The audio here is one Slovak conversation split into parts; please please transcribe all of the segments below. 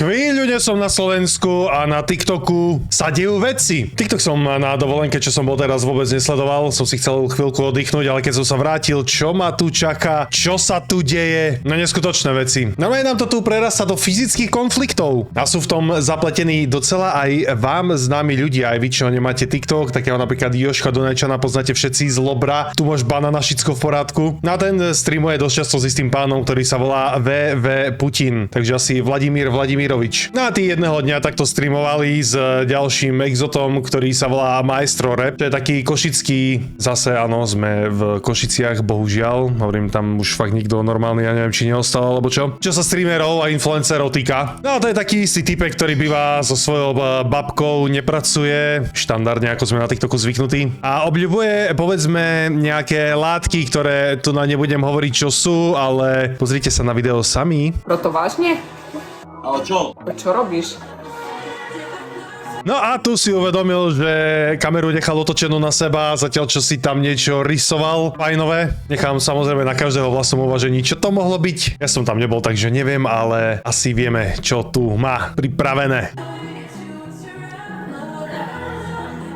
Chvíľu nie som na Slovensku a na TikToku sa dejú veci. TikTok som na dovolenke, čo som bol teraz vôbec nesledoval, som si chcel chvíľku oddychnúť, ale keď som sa vrátil, čo ma tu čaká, čo sa tu deje, no neskutočné veci. Normálne nám to tu prerastá do fyzických konfliktov a sú v tom zapletení docela aj vám známi ľudia, aj vy, čo nemáte TikTok, takého napríklad Joška Dunajčana poznáte všetci z Lobra, tu máš banana, všetko v poriadku. No a ten streamuje dosť často s istým pánom, ktorý sa volá VV Putin, takže asi Vladimír Vladimirovič. No a tí jedného dňa takto streamovali s ďalším exotom, ktorý sa volá Maestro Rap. To je taký košický, zase áno, sme v Košiciach, bohužiaľ. Hovorím, tam už fakt nikto normálny, ja neviem, či neostal, alebo čo. Čo sa streamerov a influencerov týka. No a to je taký istý typek, ktorý býva so svojou babkou, nepracuje, štandardne ako sme na TikToku zvyknutí. A obľubuje, povedzme, nejaké látky, ktoré tu na nebudem hovoriť, čo sú, ale pozrite sa na video sami. Proto vážne? Ale čo? Čo robíš? No a tu si uvedomil, že kameru nechal otočenú na seba, zatiaľ čo si tam niečo rysoval fajnové. Nechám samozrejme na každého vlastnom uvažení, čo to mohlo byť. Ja som tam nebol, takže neviem, ale asi vieme, čo tu má pripravené.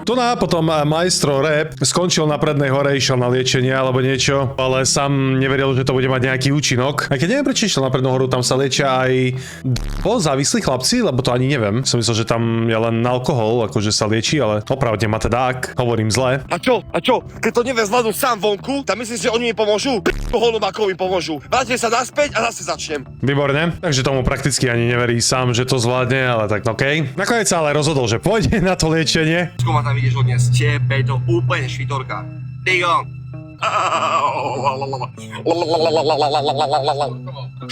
Tu na potom Maestro Rap skončil na Prednej hore, išiel na liečenie alebo niečo, ale sám neveril, že to bude mať nejaký účinok. A keď neviem, prečo išiel na Prednú horu, tam sa liečia aj závislí chlapci, lebo to ani neviem. Som myslel, že tam je len alkohol, akože sa lieči, ale opravde ma teda ak, hovorím zle. A čo? Keď to neviem zvládnuť sám vonku, tak myslím, že oni mi pomôžu? Holobakovi mi pomôžu. Vrátim sa naspäť a zase začnem. Výborne, takže tomu prakticky ani neverí sám, že to zvládne, ale tak okej. Nakoniec sa ale rozhodol, že pôjde na to liečenie. Skúma tam ideš odnes, tebe to úplne švitorka. Digong.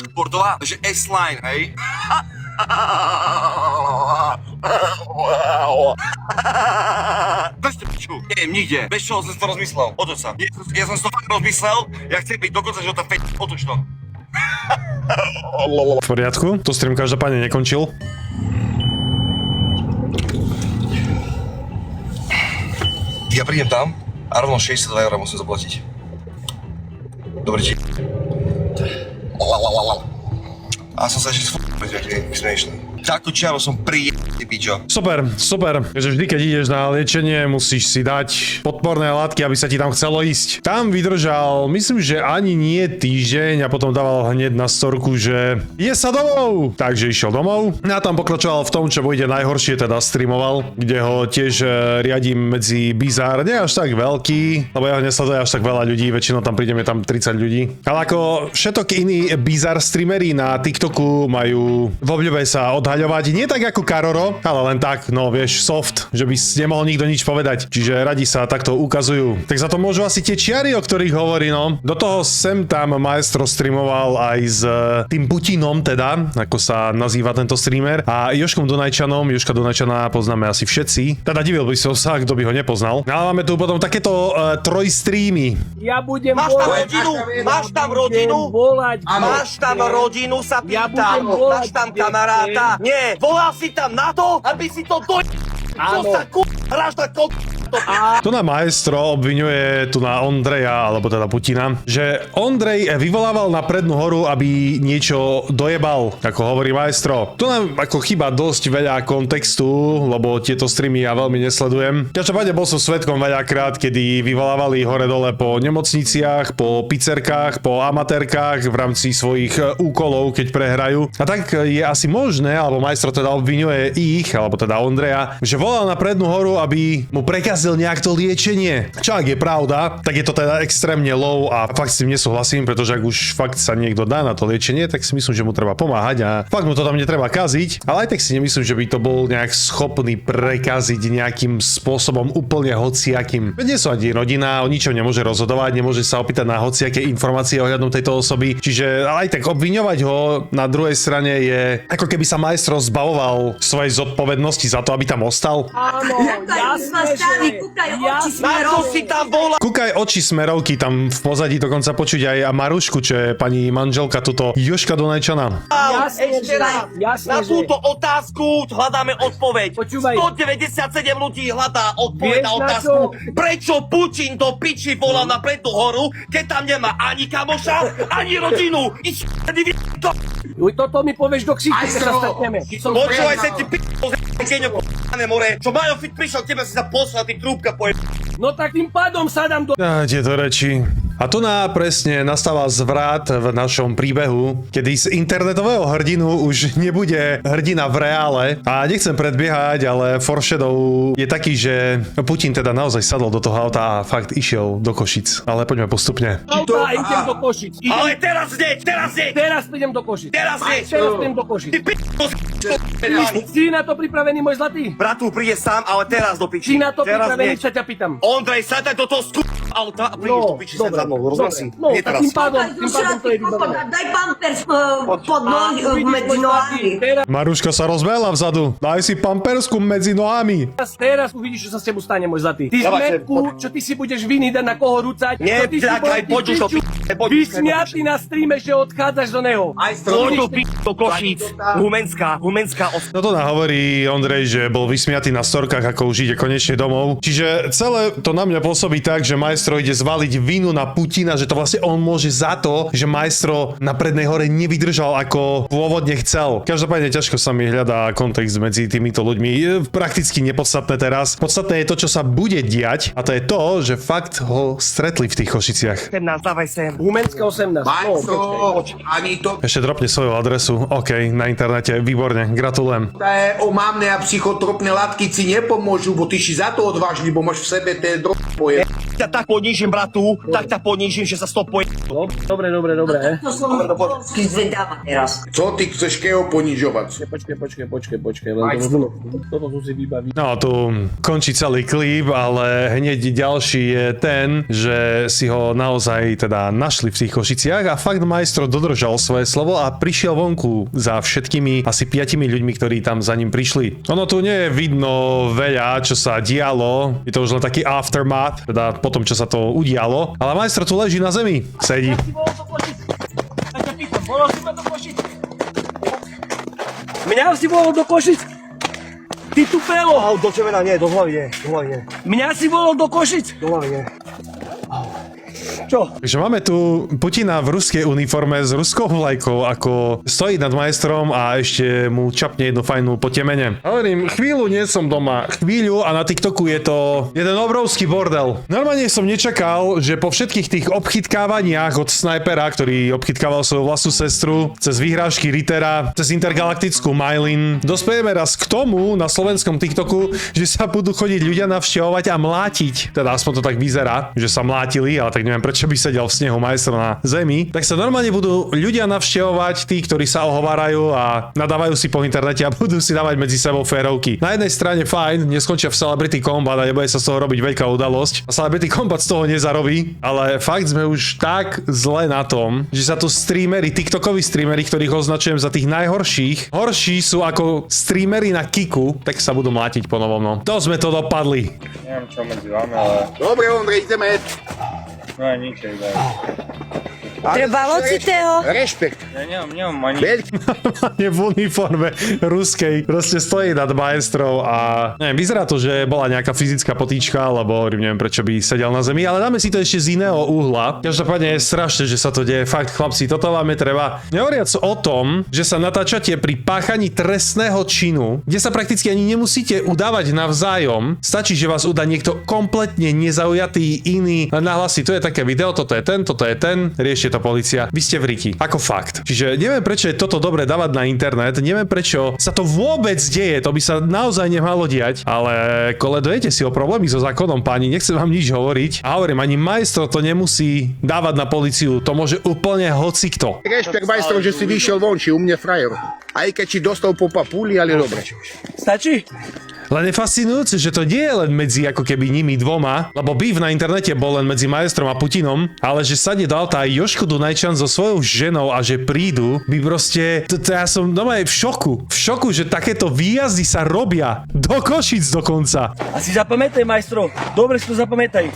Športová, že S-line, hej? Bez piču, neviem, nikde. Bez čoho som si to rozmyslel. Otoč sa. Ja som si to fakt rozmyslel, ja chcem byť dokonca života otoč to. V poriadku, to stream každopádne nekončil. Ja prídem tam a rovno 62 € musím zaplatiť. Dobre, či... A som sa ešte smiešný. Takú čiaru som prijetný, pičo. Super, že vždy, keď ideš na liečenie, musíš si dať podporné látky, aby sa ti tam chcelo ísť. Tam vydržal, myslím, že ani nie týždeň a potom dával hneď na storku, že ide sa domov. Takže išiel domov. A tam pokračoval v tom, čo bude najhoršie, teda streamoval, kde ho tiež riadím medzi bizár. Nie až tak veľký, lebo ja ho nesleduje až tak veľa ľudí, väčšinou tam prídeme tam 30 ľudí. Ale ako všetok iní bizár streamery na TikToku majú v obľube sa odhaľovať, nie tak ako Karoro, ale len tak, no vieš, soft, že by nemohol nikto nič povedať. Čiže radi sa takto ukazujú. Tak za to môžu asi tie čiary, o ktorých hovorí, no. Do toho sem tam Maestro streamoval aj s tým Putinom, teda, ako sa nazýva tento streamer, a Joškom Dunajčanom. Joška Dunajčana poznáme asi všetci. Teda divil by som sa, kto by ho nepoznal. Ale máme tu potom takéto trojstreamy. Ja budem Máš tam rodinu? Máš tam rodinu? Máš tam rodinu, sa pýtam. Máš tam kamaráta? Nie, volal si tam na to, aby si to Áno. Hráš na Tu na Maestro obviňuje tu na Ondreja, alebo teda Putina, že Ondrej vyvolával na Prednú horu, aby niečo dojebal, ako hovorí Maestro. Tu nám ako chýba dosť veľa kontextu, lebo tieto streamy ja veľmi nesledujem. Každopádne bol som svedkom veľakrát, kedy vyvolávali hore-dole po nemocniciach, po pizzerkách, po amatérkach v rámci svojich úkolov, keď prehrajú. A tak je asi možné, alebo Maestro teda obviňuje ich, alebo teda Ondreja, že volal na Prednú horu, aby mu prekazil nejak to liečenie. Čo ak je pravda, tak je to teda extrémne low a fakt s tým nesúhlasím, pretože ak už fakt sa niekto dá na to liečenie, tak si myslím, že mu treba pomáhať a fakt mu to tam netreba kaziť, ale aj tak si nemyslím, že by to bol nejak schopný prekaziť nejakým spôsobom úplne hociakým. Veď nie sú ani rodina, o ničom nemôže rozhodovať, nemôže sa opýtať na hociaké informácie ohľadom tejto osoby, čiže aj tak obviňovať ho na druhej strane je ako keby sa Maestro zbavoval svojej zodpovednosti za to, aby tam ostal. Áno, jasné, že Na čo si tam bola? Kúkaj oči smerovky, tam v pozadí dokonca počuť aj Marušku, čo je pani manželka tuto Jožka Dunajčana. Ešte raz. Na túto otázku hľadáme odpoveď. Počúvaj. 197 ľudí hľadá odpoveď Vieš na na otázku. čo? Prečo Putin do piči volal na Pretú horu, keď tam nemá ani kamoša, ani rodinu? Toto mi povieš do ksichty, keď sa stretneme. Počúvaj sa ti keňo more. Čo Majo Fit prišiel, teba si sa poslal, ty trúbka poje. No tak tým pádom sadám do... Tieto reči. A tu presne nastáva zvrat v našom príbehu, kedy z internetového hrdinu už nebude hrdina v reále. A nechcem predbiehať, ale foreshadow je taký, že Putin teda naozaj sadol do toho auta a fakt išiel do Košic. Ale poďme postupne. Auta, idem do Košic. Ale teraz hneď. Teraz idem do Košic. Teraz hneď. Teraz idem do Košic. Ty p***o Si na to pripravený, môj zlatý? Bratu, príde sám, ale teraz do piči. Si na to Teraz pripravený, hneď. sa ťa pýtam. Ondrej, sadaj do toho auta a prídeš do piči sem za mnou, rozumieš si? No, Nie tak teraz. tým pádom to je vybavené. Daj pampers pod nohy, medzi nohami. Maruška sa rozbehla vzadu. Daj si pampersku medzi nohami. Teraz uvidíš, čo sa s tebou stane, môj zlatý. Ty Dávaj, zmetku, čo ty si budeš vinný dať na koho rúcať. Nie, čo ty si čakaj, bol, poď už do poď. Vysmiatý na streame, že odchádzaš do neho. Poď do do Košíc. Humenská No to hovorí Ondrej, že bol vysmiatý na storkách, ako už ide konečne domov. Čiže celé to na mňa pôsobí tak, že Maestro ide zvaliť vinu na Putina, že to vlastne on môže za to, že Maestro na Prednej hore nevydržal ako pôvodne chcel. Každopádne ťažko sa mi hľadá kontext medzi týmito ľuďmi. Je prakticky nepodstatné teraz. Podstatné je to, čo sa bude diať, a to je to, že fakt ho stretli v tých Košiciach. 17, dávaj sem. Humenská 18. Majstro, ani to Ešte dropne svoju adresu. OK, na internete. Výborne, gratulujem. omamné a psychotropné látky ti nepomôžu, bo ty si za to odvážny, bo máš v sebe ten poje. Ťa tak ponížim, bratu, tak ťa ponížim, že sa stopoje. Dobre. To som polsky zvedáva teraz. Co ty chceš keho ponižovať? Počkej, len toto tu si vybaví. No, tu končí celý klip, ale hneď ďalší je ten, že si ho naozaj teda našli v tých Košiciach a fakt Maestro dodržal svoje slovo a prišiel vonku za všetkými asi 5 ľuďmi, ktorí tam za ním prišli. Ono tu nie je vidno veľa, čo sa dialo, je to už len taký aftermath, teda po tom, čo sa to udialo, ale Maestro tu leží na zemi, sedí. Mňa si volal do Košic? Ty tupelo! Do čemena nie, do hlavy nie. Mňa si volal do Košic? Do hlavy nie. Čo? Takže máme tu Putina v ruskej uniforme s ruskou vlajkou, ako stojí nad Maestrom a ešte mu čapne jednu fajnú po temene. Hovorím, chvíľu nie som doma, chvíľu a na TikToku je to jeden obrovský bordel. Normálne som nečakal, že po všetkých tých obchytkávaniach od snajpera, ktorý obchytkával svoju vlastnú sestru, cez vyhrážky Rittera, cez intergalaktickú Mylin, dospejeme raz k tomu na slovenskom TikToku, že sa budú chodiť ľudia navštevovať a mlátiť. Teda aspoň to tak vyzerá, že sa mlátili, ale tak neviem prečo by sedel v snehu Maestro na zemi, tak sa normálne budú ľudia navštevovať, tí, ktorí sa ohovárajú a nadávajú si po internete a budú si dávať medzi sebou férovky. Na jednej strane fajn, neskončia v Celebrity Combat a nebude sa z toho robiť veľká udalosť. A Celebrity Combat z toho nezarobí, ale fakt sme už tak zle na tom, že sa tu streamery, TikTokoví streamery, ktorých označujem za tých najhorších, horší sú ako streamery na Kiku, tak sa budú mlátiť po novom. No. To sme to dopadli. Neviem čo medzi vami, ale Dobre, Ondrej, ideme. no aj nič, iba. Trebalo ti toho? Rešpekt. Ja nemám ani... Veľký. Je v uniforme ruskej, proste stojí nad Maestrou a neviem, vyzerá to, že bola nejaká fyzická potýčka, alebo neviem prečo by sedel na zemi, ale dáme si to ešte z iného uhla. Každopádne je strašné, že sa to deje. Fakt, chlapci, toto vám je treba. Nehovoriac o tom, že sa natáčate pri páchaní trestného činu, kde sa prakticky ani nemusíte udávať navzájom. Stačí, že vás udá niekto kompletne nezaujatý iný, len nahlasí, to je také video, toto je ten, riešte to polícia. Vy ste v riti. Ako fakt. Čiže neviem, prečo je toto dobre dávať na internet, neviem, prečo sa to vôbec deje, to by sa naozaj nemalo diať, ale koledujete si o problémy so zákonom, páni, nechcem vám nič hovoriť. A hovorím, ani Maestro to nemusí dávať na políciu, to môže úplne hocikto. Rešpekt, majstro, že si vyšiel von, či u mňa frajer. Aj keď si dostal po papuli, ale dobre. Stačí? Len je fascinujúce, že to nie je len medzi ako keby nimi dvoma, lebo býv na internete bol len medzi majstrom a Putinom, ale že sadne do auta aj Jožko Dunajčan so svojou ženou a že prídu, by proste, to ja som normálne v šoku, že takéto výjazdy sa robia do Košíc dokonca. A si zapamätaj, majstro, dobre si to zapamätaj,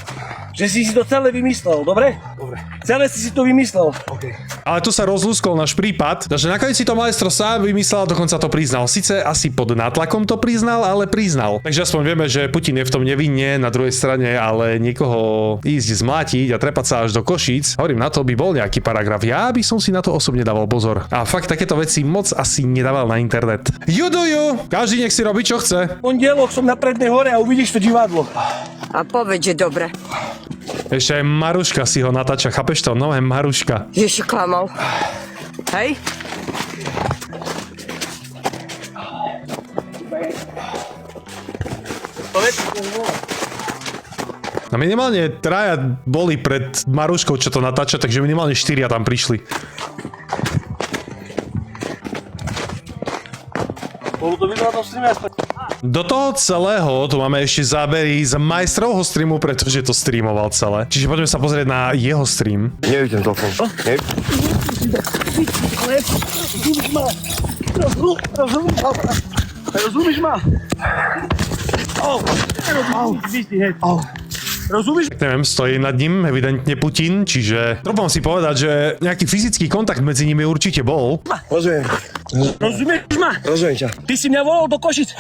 že si to celé vymyslel, dobre? Dobre. Celé si to vymyslel. OK. Ale tu sa rozlúskol náš prípad, že nakoniec si to majstro sám vymyslel a dokonca to priznal. Sice asi pod nátlakom to priznal, ale priznal. Takže aspoň vieme, že Putin je v tom nevinne, na druhej strane, ale niekoho ísť zmlátiť a trepať sa až do Košíc, hovorím, na to by bol nejaký paragraf. Ja by som si na to osobne dával pozor. A fakt takéto veci moc asi nedával na internet. You do you! Každý nech si robí, čo chce. Pondelok som na Prednej hore a uvidíš to divadlo. A povedz, že dobre. Ešte aj Maruška si ho natáča, chápeš to? No, Maruška. Že si klamal. Hej? No minimálne traja boli pred Maruškou, čo to natáča, takže minimálne 4 tam prišli. Bolo to vidno na tom streame aspoň. Do toho celého tu máme ešte zábery z majstrovho streamu, pretože to streamoval celé. Čiže poďme sa pozrieť na jeho stream. Nevidím telefon. Rozumíš ma? Rozumíš? Neviem, stojí nad ním evidentne Putin, čiže trúfam si povedať, že nejaký fyzický kontakt medzi nimi určite bol. Rozumiem. Rozumieš ma? Rozumiem ťa. Ty si mňa volal do Košic.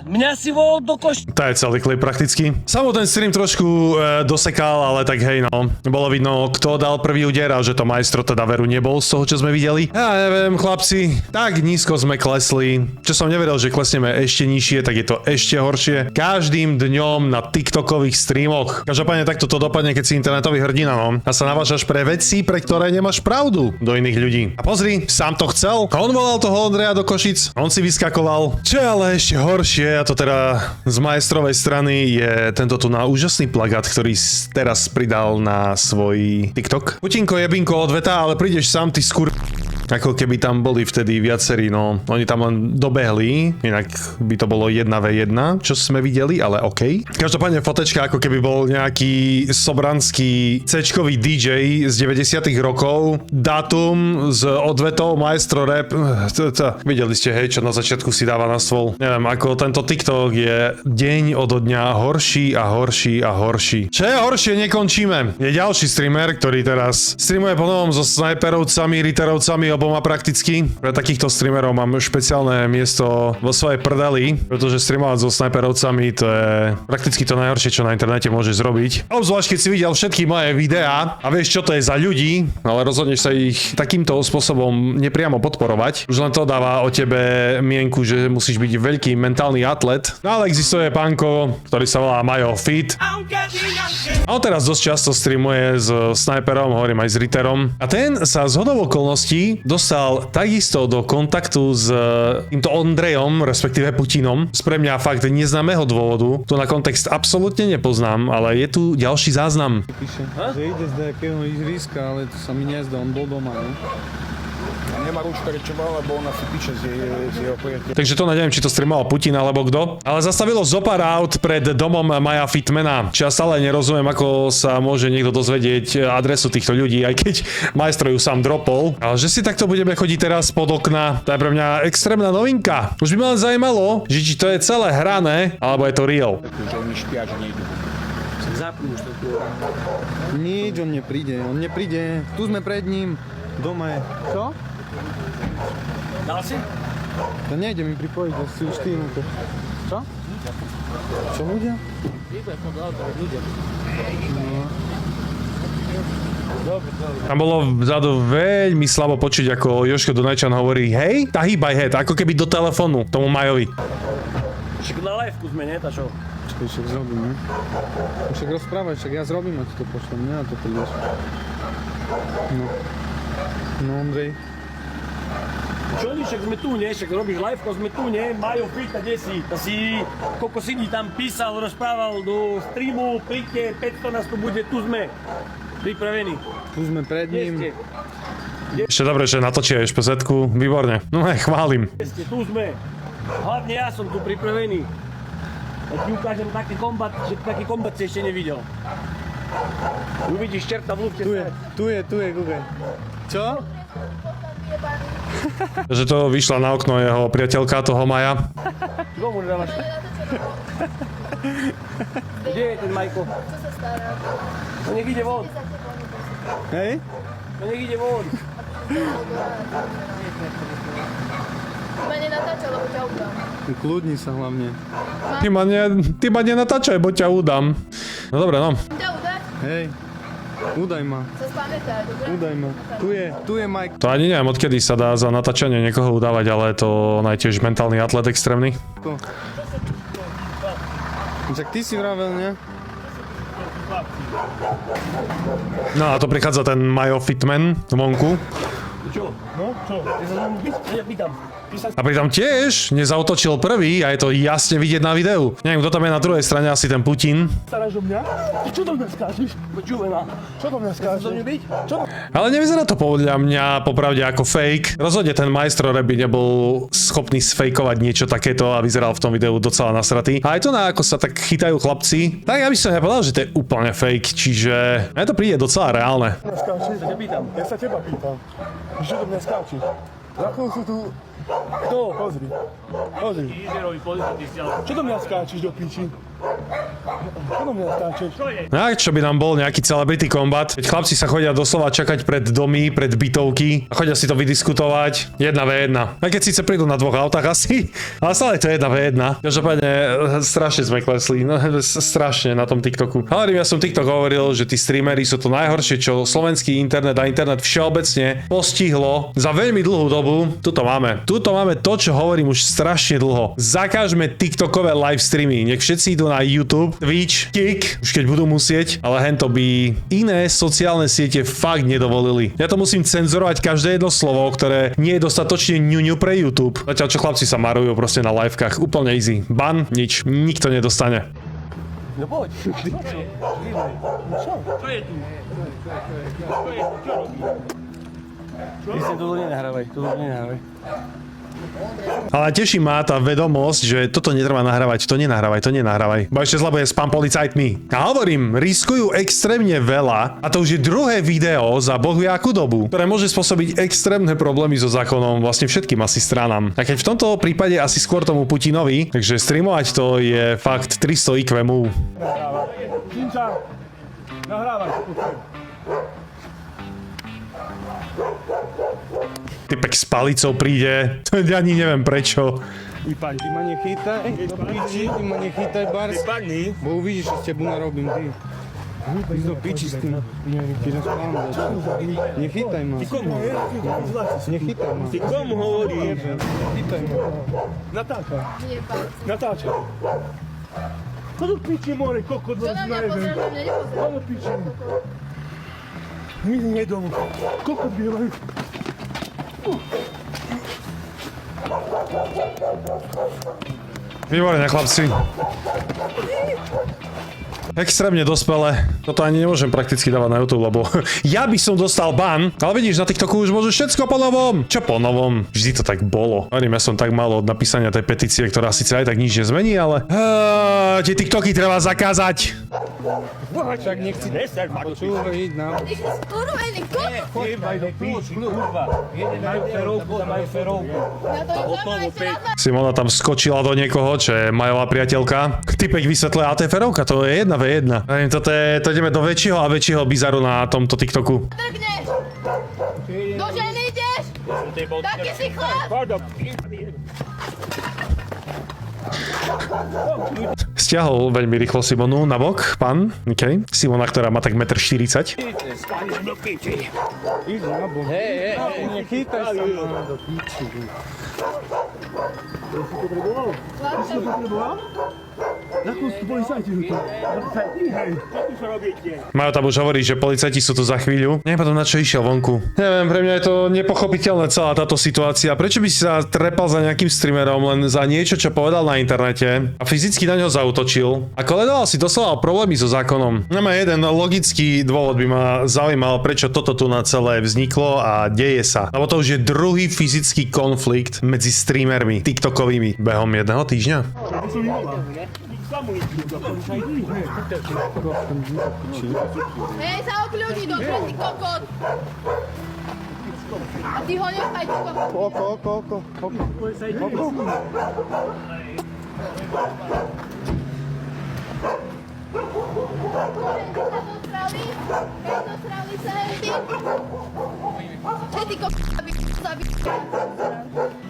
Mňa si volal do Košic. To je celý klip prakticky. Samotný stream trošku dosekal, ale tak hej no. Bolo vidno, kto dal prvý úder a že to majstro teda veru nebol z toho, čo sme videli. Ja neviem, chlapci, tak nízko sme klesli. Čo som nevedel, že klesneme ešte nižšie, tak je to ešte horšie. Každým dňom na TikTokových streamoch. Každopádne takto to dopadne, keď si internetový hrdina, no. A sa navážaš pre veci, pre ktoré nemáš pravdu do iných ľudí. A pozri, sám to chcel. On volal toho Ondreja do Košic, on si vyskakoval. Čo je ale ešte horšie, a to teda z majstrovej strany, je tento tu na úžasný plagát, ktorý teraz pridal na svoj TikTok. Putinko, jebinko, odveta, ale prídeš sám, ty skur... Ako keby tam boli vtedy viacerí, no. Oni tam len dobehli, inak by to bolo 1v1, čo sme videli, ale okej. Každopádne fotečka, ako keby bol nejaký sobranský C-čkový DJ z 90 rokov. Dátum s odvetou Maestro Rap. Videli ste, hej, čo na začiatku si dáva na stôl. Neviem, ako tento TikTok je deň od dňa horší a horší a horší. Čo je horšie, nekončíme. Je ďalší streamer, ktorý teraz streamuje po novom so snajperovcami, riterovcami, oboma prakticky. Pre takýchto streamerov mám špeciálne miesto vo svojej prdeli, pretože streamovať so snajperovcami to je prakticky to najhoršie, čo na internete môžeš zrobiť. Obzvlášť keď si videl všetky moje videá a vieš, čo to je za ľudí, ale rozhodneš sa ich takýmto spôsobom nepriamo podporovať. Už len to dáva o tebe mienku, že musíš byť veľký mentálny atlet. No ale existuje pánko, ktorý sa volá Majo Fit. A on teraz dosť často streamuje s snajperom, hovorím aj s riterom. A ten sa z hodou okolností dostal takisto do kontaktu s týmto Ondrejom, respektíve Putinom, z pre mňa fakt neznámeho dôvodu. To na kontext absolútne nepoznám, ale je tu ďalší záznam. Píše, že ide z nejakého ihriska, ale to sa mi nezdá, on bol doma, ne? Nemá rúčka rečoval, lebo ona si píše z jeho priateľa. Takže to neviem, či to streamoval Putin alebo kto. Ale zastavilo zopár aut pred domom Maja Fitmana. Či ja stále nerozumiem, ako sa môže niekto dozvedieť adresu týchto ľudí, aj keď majstro ju sám dropol. Ale že si takto budeme chodiť teraz pod okna, to je pre mňa extrémna novinka. Už by ma len zaujímalo, že či to je celé hrané, alebo je to real. Že oni špia, že nejdu. Zapnúť to tu. Nič, on nepríde. Tu sme pred ním. Doma je. Čo? Dal si? To nejde mi pripojiť, že si už tým. Čo? Čo ľudia? Ľudia. Tam bolo vzadu veľmi slabo počuť, ako Jožko Dunajčan hovorí hej, tá hýbaj head, ako keby do telefónu tomu Majovi. Však na liveku sme, ne? Tá čo? Však zrobím, ne? Však rozprávaj, však ja zrobím, a ti to pošlem, ne? A to prídeš. No Ondrej. Čo oni, však sme tu, ne? Však robíš liveko, sme tu, ne? Majo Fita, kde si? To si koľko si tam písal, rozprával do streamu, príďte, 500 nás tu bude, tu sme. Pripravení. Tu sme pred ním. Ešte dobre, že natočia špezetku, výborne. No chválim. Tu sme. Hlavne ja som tu pripravený. Ja ti ukážem taký kombat si ešte nevidel. Uvidíš čerta v lufte. Tu je, Google. Čo? Že to vyšla na okno jeho priateľka, toho Maja. Komu dávaš? Kde je ten Majko? Co sa stará? No nech ide von. Hej? No nech ide von. Ma nenatáča, lebo ťa udám. Kľudni sa hlavne. Ty ma nenatáčaj, bo ťa udám. No dobre, no. Ťa udať? Hej, udaj ma, Sa spamätaj, dobre? udaj ma. Tu je Mike. To ani neviem, odkedy sa dá za natáčanie niekoho udávať, ale to on je tiež mentálny atlet extrémny. Však ty si vravel, nie? No a to prichádza ten Majo Fitman vonku. Čo? No, čo? Ty sa znovu ja pýtam. A pritom tiež nezautočil prvý a je to jasne vidieť na videu. Neviem, kto tam je na druhej strane, asi ten Putin. Staráš o mňa? Ty čo do mňa skáčeš? Počúvaj ma. Čo do mňa skáčeš? Chceš byť? Čo? Ale nevyzerá to podľa mňa popravde ako fake. Rozhodne ten majstro by nebol schopný sfejkovať niečo takéto a vyzeral v tom videu docela nasratý. A aj to na ako sa tak chytajú chlapci, tak ja by som nepovedal, že to je úplne fake, čiže mne to príde docela reálne. Skáčeš? Ja ťa pýtam. Ja sa teba pýtam, že do mňa skáčeš. Za chvíľu sú tu... Kto? Pozri. Líderovi politici si ale... Čo do mňa skáčeš do piči? Čo do mňa skáčeš? Čo je? No a čo by nám bol nejaký celebrity combat? Keď chlapci sa chodia doslova čakať pred domy, pred bytovky a chodia si to vydiskutovať 1v1. Aj keď síce prídu na dvoch autách asi, ale stále to je 1v1. Každopádne strašne sme klesli, no strašne na tom TikToku. Hovorím, ja som TikTok hovoril, že tí streamery sú to najhoršie, čo slovenský internet a internet všeobecne postihlo za veľmi dlhú dobu. Tuto máme to, čo hovorím už strašne dlho. Zakážme TikTokové live streamy. Nech všetci idú na YouTube, Twitch, Kik, už keď budú musieť, ale hento by iné sociálne siete fakt nedovolili. Ja to musím cenzorovať každé jedno slovo, ktoré nie je dostatočne ňuňu pre YouTube. Zatiaľ čo chlapci sa marujú proste na livekách. Úplne easy. Ban, nič. Nikto nedostane. No poď. Čo je tu? Čo je tu? Čo robí? Ty si toto nenahrávaj. Ale teší ma tá vedomosť, že toto netreba nahrávať, to nenahrávaj. Bo ešte zle bude spam policajtmi. A hovorím, riskujú extrémne veľa a to už je druhé video za bohviakú dobu, ktoré môže spôsobiť extrémne problémy so zákonom vlastne všetkým asi stranám. A keď v tomto prípade asi skôr tomu Putinovi, takže streamovať to je fakt 300 IQ move. Činča, nahrávaj. Typek s palicou príde, to ani neviem prečo. Ty ma nechytaj, do piči, ty ma nechytaj, Bars. Bo uvidíš, čo s tebu narobím, ty. Ísť do piči s tým. Ty rozprávam dať. Nechytaj ma. Ty komu? Nechytaj ma. Ty komu hovoríš? Nechytaj ma. Natáča. Nie, pán. Natáča. Ko do piči more, kokot Čo na mňa pozrieš, na mňa nepozrieš. Ko do piči. My nedomu. Kokot bývajú. Výborne, chlapci. Extrémne dospelé. Toto ani nemôžem prakticky dávať na YouTube, lebo ja by som dostal ban, ale vidíš, na TikToku už môžu všetko po novom. Čo po novom? Vždy to tak bolo. Hovorím, ja som tak málo od napísania tej petície, ktorá síce aj tak nič nezmení, ale... tie TikToky treba zakázať. Však nechci počúvať, íď na... Ty si skurvený kokot. Jebaj do piči, kurva. Jeden majú ferovku, tam majú ferovku. Ja to idem sa Simona tam skočila do niekoho, čo je Majová priateľka. Typek vysvetľuje, a to je ferovka, to je 1v1. Neviem, to ideme do väčšieho a väčšieho bizaru na tomto TikToku. trhneš. Do ženy ideš? Taký si chlap. Stiahol veľmi rýchlo Simonu na bok, pán. Okay. Simona, ktorá má tak 1,40 m. Íď na bok. Nechytaj sa ma do piči. Ako sú policajti tu? Majo tam už hovorí, že policajti sú tu za chvíľu. Neviem potom, na čo išiel vonku. Neviem, pre mňa je to nepochopiteľné celá táto situácia. Prečo by si sa trepal za nejakým streamerom len za niečo, čo povedal na internete a fyzicky na ňo zaútočil a koledoval si doslova problémy so zákonom. Nemá jeden logický dôvod by ma zaujímal, prečo toto tu na celé vzniklo a deje sa. Lebo to už je druhý fyzický konflikt medzi streamermi TikTokovými behom jedného týždňa. Hej, sa okľudni, dobre, ty kokot. A ty ho nechaj, ty kokot. Oko. Dosrali sa, hej, ty. Hej, ty kokot, zabí.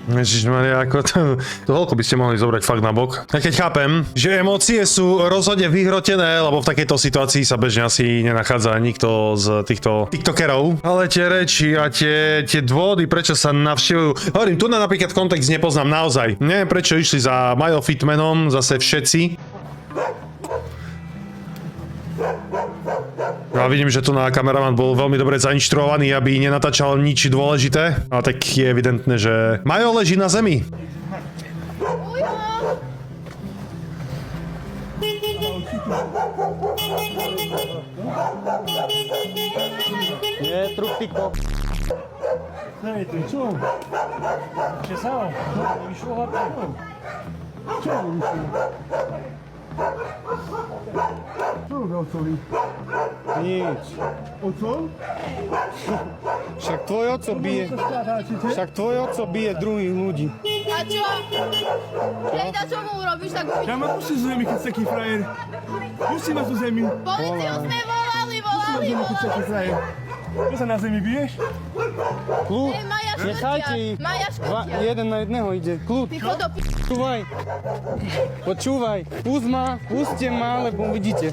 Ježišmaria, ako to holko by ste mohli zobrať fakt na bok. Ja keď chápem, že emócie sú rozhodne vyhrotené, lebo v takejto situácii sa bežne asi nenachádza nikto z týchto tiktokerov. Ale tie reči a tie dôvody, prečo sa navštevujú. Hovorím, tu napríklad kontext nepoznám naozaj. Neviem, prečo išli za Majo Fitmanom, zase všetci. A vidím, že tu na kameraman bol veľmi dobre zainštruovaný, aby nenatáčal nič dôležité. A tak je evidentné, že Majo leží na zemi. Ujo. Nie, trup ty Hej, ty čo? Česal? Vyšlo hlavne. Čo vyšlo? Čo robí otcovi? Nič. Oco? Však tvoj oco bije druhých ľudí. A čo? Hej, a čo mu urobíš tak? Ja ma pusti zo zemi, keď si taký frajer. Pusti ma zo zemi. Policiu sme volali. Keď si taký frajer. Čo sa na zemi biješ? Kľud, Hej, Maja nechajte škrtia. ich. Maja škrtia. Jeden na jedného ide. Kľud, Ty chod do počúvaj. Puste ma, lebo vidíte.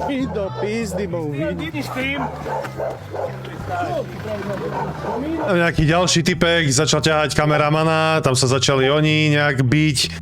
Idь do pizdy, bo uvidí. Ideš tým? Nejaký ďalší typek začal ťahať kameramana, tam sa začali oni nejak biť.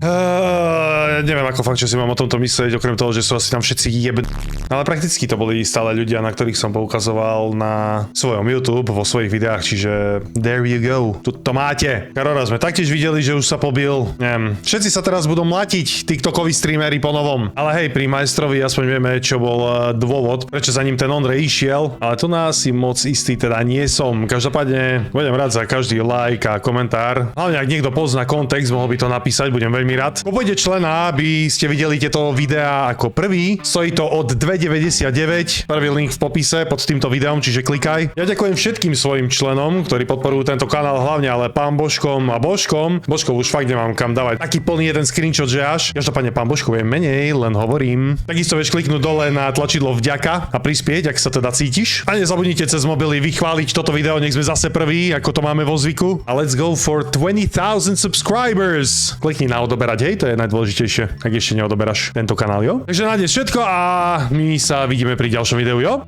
Neviem ako fakt, čo si mám o tomto myslieť, okrem toho, že sú asi tam všetci jebn... Ale prakticky to boli stále ľudia, na ktorých som poukazoval na svojom YouTube, vo svojich videách, čiže there you go. Tu to máte. Karora sme taktiež videli, že už sa pobil. Neviem, všetci sa teraz budú mlatiť, tiktokoví streamery po novom. Ale hej, pri majstrovi aspoň vieme, čo bol dôvod, prečo za ním ten Ondrej išiel. Ale tu nás si moc istý teda nie som. Každopádne budem rád za každý like a komentár. Hlavne ak niekto pozná kontext, mohol by to napísať, budem veľmi rád. Popojte člena, aby ste videli tieto videá ako prvý. Stojí to od 2,99. Prvý link v popise pod týmto videom, čiže klikaj. Ja ďakujem všetkým svojim členom, ktorí podporujú tento kanál hlavne, ale pán Božkom a Božkom. Božkov už fakt nemám kam dávať. Taký plný jeden screenshot, že až. Každopádne pán Božkov je menej, len hovorím. Takisto vieš kliknúť dole na tlačidlo vďaka a prispieť, ak sa teda cítiš. A nezabudnite cez mobily vychváliť toto video, nech sme zase prví, ako to máme vo zvyku. A let's go for 20,000 subscribers. Klikni na odoberať, hej, to je najdôležitejšie, ak ešte neodoberáš tento kanál, jo? Takže na dnes všetko a my sa vidíme pri ďalšom videu, jo?